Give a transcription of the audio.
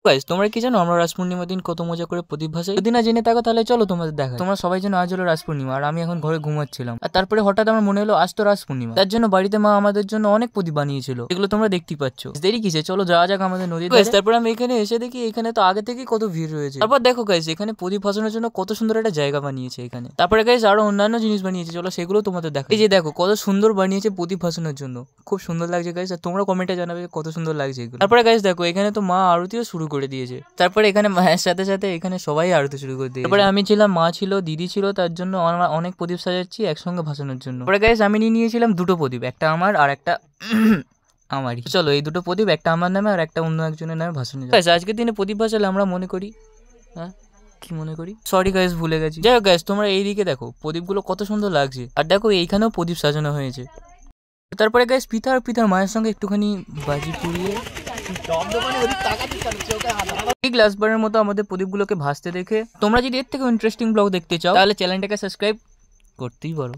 Guys তোমরা কি জানো আমরা রাস পূর্ণিমার দিন কত মজা করে প্রদীপ ভাসাই? যদি না জেনে থাকো তাহলে চলো তোমাদের দেখা। তোমরা সবাই জানো আজ হলো রাস পূর্ণিমা, আর আমি এখন ঘরে ঘুমাচ্ছিলাম, আর তারপরে হঠাৎ আমার মনে হলো আজ তো রাস পূর্ণিমা। তার জন্য বাড়িতে মা আমাদের জন্য অনেক প্রদীপ বানিয়েছিল, এগুলো তোমরা দেখতেই পাচ্ছ। দেরি কিসে, চলো যাওয়া যাক আমাদের নদীর ধারে। তারপর আমি এখানে এসে দেখি এখানে তো আগে থেকে কত ভিড় রয়েছে। তারপর দেখো গাইস এখানে প্রদীপ ভাসানোর জন্য কত সুন্দর একটা জায়গা বানিয়েছে এখানে। তারপরে গাইস আরো অন্যান্য জিনিস বানিয়েছে, চলো সেগুলো তোমাদের দেখো। এই যে দেখো কত সুন্দর বানিয়েছে প্রদীপ ভাসানোর জন্য, খুব সুন্দর লাগছে গাইস। আর তোমরা কমেন্টে জানাবে কত সুন্দর লাগছে এগুলো। তারপরে গাইস দেখো এখানে তো মা আরতিও শুরু করে দিয়েছে। তারপরে এখানে মায়ের সাথে সাথে এখানে সবাই আরতি শুরু করে দিয়েছে। তারপরে আমি ছিলাম, মা ছিল, দিদি ছিল, তার জন্য আমরা অনেক প্রদীপ সাজাচ্ছি একসঙ্গে ভাসানোর জন্য। তারপরে গাইস আমি নিয়েছিলাম দুটো প্রদীপ, একটা আমার আর একটা আমারই। চলো এই দুটো প্রদীপ, একটা আমার নামে আর একটা অন্য একজনের নামে ভাসানো যায়। আজকের দিনে প্রদীপ ভাসালে আমরা মনে করি, হ্যাঁ কি মনে করি, সরি গাইস ভুলে গেছি। যাই হোক গাইস তোমরা এইদিকে দেখো প্রদীপগুলো কত সুন্দর লাগছে, আর দেখো এইখানেও প্রদীপ সাজানো হয়েছে। তারপরে গাইস পিতা আর পিতার মায়ের সঙ্গে একটুখানি বাজি পুড়িয়ে ঠিক লাস্টবারের মতো আমাদের প্রদীপগুলোকে ভাসতে দেখে তোমরা যদি এর থেকে ইন্টারেস্টিং ব্লগ দেখতে চাও তাহলে চ্যানেলটাকে সাবস্ক্রাইব করতেই পারো।